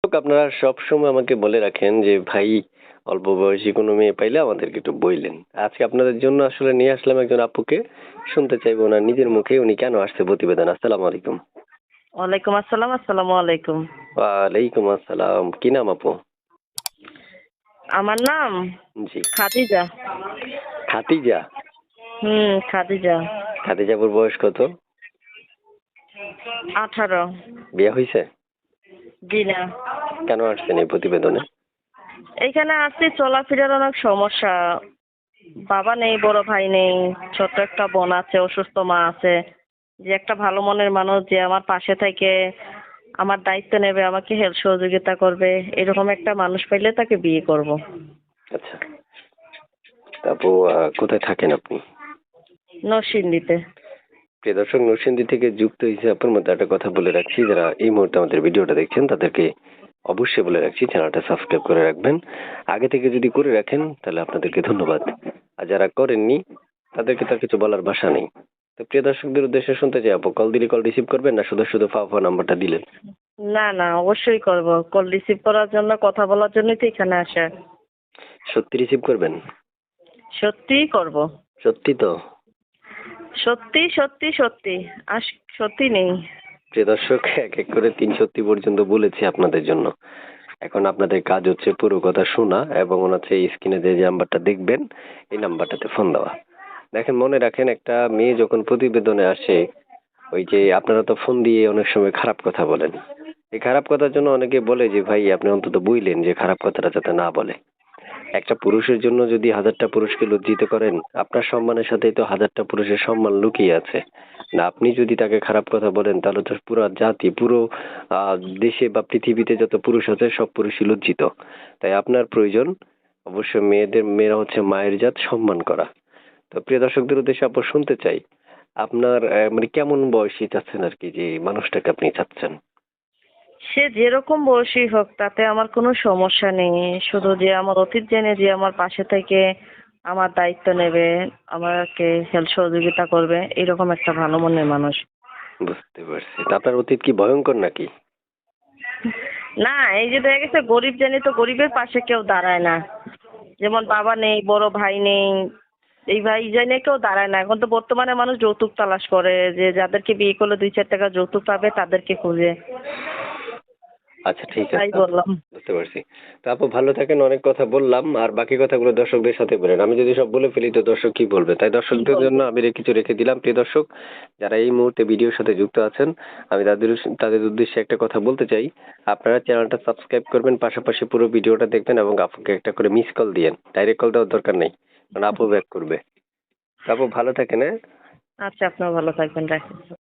আপনারা সবসময় আমাকে বলে রাখেন যে ভাই অল্প বয়সী কোনো মেয়ে পাইলে আমাদেরকে একটু বইলেন। আজকে আপনাদের জন্য আসলে নিয়ে আসলাম একজন আপুকে। শুনতে চাইবো ওনার নিজের মুখে উনি কেন আসছে প্রতিবেদন। আসসালামু আলাইকুম। ওয়ালাইকুম আসসালাম, আসসালামু আলাইকুম। ওয়ালাইকুম আসসালাম। কি নাম আপু? আমার নাম জি। খাদিজা। খাদিজা? খাদিজা। খাদিজা আপুর বয়স কত? 18। বিয়ে হইছে? জি না। কেন আসছেন এই প্রতিবেদনে? এইখানে আসছি চলাফেরার অনেক সমস্যা। বাবা নেই, বড় ভাই নেই, ছোট্ট একটা বোন আছে, অসুস্থ মা আছে। যে একটা ভালো মনের মানুষ যে আমার পাশে থেকে আমার দায়িত্ব নেবে, আমাকে হেল্প সহযোগিতা করবে, এরকম একটা মানুষ পাইলে তাকে বিয়ে করব। আচ্ছা। তা আপু কোথায় থাকেন আপনি? নরসিংদীতে। প্রিয় দর্শক, নরসিংদী থেকে যুক্ত হয়েছে আপনার মধ্যে একটা কথা বলে রাখছি, যারা এই মুহূর্তে আমাদের ভিডিওটা দেখছেন তাদেরকে অবশ্যই বলে রাখছি চ্যানেলটা সাবস্ক্রাইব করে রাখবেন। আগে থেকে যদি করে রাখেন তাহলে আপনাদেরকে ধন্যবাদ, আর যারা করেননি তাদেরকে তার কিছু বলার ভাষা নেই। তো প্রিয় দর্শকদের উদ্দেশ্যে শুনতে চাই, আপু কল দিলে কল রিসিভ করবেন না শুধু শুধু ফা নাম্বারটা দিলেন? না না, অবশ্যই করব। কল রিসিভ করার জন্য, কথা বলার জন্যই তো এখানে আসা। সত্যি রিসিভ করবেন? সত্যিই করব। সত্যি তো? সত্যি সত্যি সত্যি। আর সত্যি নেই। প্রিয় দর্শক, এক এক করে 3 সত্যি পর্যন্ত বলেছি আপনাদের জন্য। এখন আপনাদের কাজ হচ্ছে পুরো কথা শোনা এবং হচ্ছে স্ক্রিনে যে নাম্বারটা দেখবেন এই নাম্বারটাতে ফোন দেওয়া। দেখেন, মনে রাখেন, একটা মেয়ে যখন প্রতিবেদনে আসে, ওই যে আপনারা তো ফোন দিয়ে অনেক সময় খারাপ কথা বলেন। এই খারাপ কথার জন্য অনেকে বলে যে ভাই আপনি অন্তত বইলেন যে খারাপ কথাটা যাতে না বলে। একটা পুরুষের জন্য যদি 1000টা পুরুষকে লজ্জিত করেন, আপনার সম্মানের সাথেই তো 1000টা পুরুষের সম্মান লুকিয়ে আছে। না, আপনি যদি তাকে খারাপ কথা বলেন তাহলে তো পুরো জাতি, পুরো দেশে বা পৃথিবীতে যত পুরুষ আছে সব পুরুষই লজ্জিত। তাই আপনার প্রয়োজন অবশ্যই মেয়েরা হচ্ছে মায়ের জাত, সম্মান করা। তো প্রিয় দর্শকদের উদ্দেশ্যে আপু শুনতে চাই, আপনার মানে কেমন বয়সী চাচ্ছেন আর কি, যে মানুষটাকে আপনি চাচ্ছেন? সে যেরকম বয়সী হোক তাতে আমার কোনো সমস্যা নেই। শুধু যে আমার অতীত জেনে যে আমার পাশে থেকে আমার দায়িত্ব নেবে, আমাকে হেল্প সহযোগিতা করবে, এরকম একটা ভালো মনের মানুষ। বুঝতে পারছি। তা আপনার অতীত কি ভয়ঙ্কর নাকি? না, এই যে দেখা গেছে গরিব জেনে তো গরিবের পাশে কেউ দাঁড়ায় না। যেমন বাবা নেই, বড় ভাই নেই, এই ভাই জেনে কেউ দাঁড়ায় না। এখন তো বর্তমানে মানুষ যৌতুক তালাশ করে, যে যাদেরকে বিয়ে করলে 2-4 টাকা যৌতুক পাবে তাদেরকে খুঁজে। আচ্ছা, ঠিক তাই আছে আপু, বললাম। বুঝতে পারছি। তো আপু ভালো থাকেন, অনেক কথা বললাম, আর বাকি কথাগুলো দর্শকদের সাথে বলেন। আমি যদি সব বলে ফেলি তো দর্শক কি বলবে, তাই কি দর্শকদের জন্য বলবো? আমি কিছু রেখে দিলাম। প্রিয় দর্শক, যারা এই মুহূর্তে ভিডিওর সাথে যুক্ত আছেন, আমি তাদের উদ্দেশ্যে একটা কথা বলতে চাই। আপনারা চ্যানেলটা সাবস্ক্রাইব করবেন, পাশাপাশি পুরো ভিডিওটা দেখবেন এবং আপুকে একটা করে মিস কল দিয়েন। ডাইরেক্ট কল দেওয়ার দরকার নেই, কারণ আপু ব্যাক করবে। তো আপু ভালো থাকেন, হ্যাঁ? আচ্ছা, আপনিও ভালো থাকবেন, রাখি।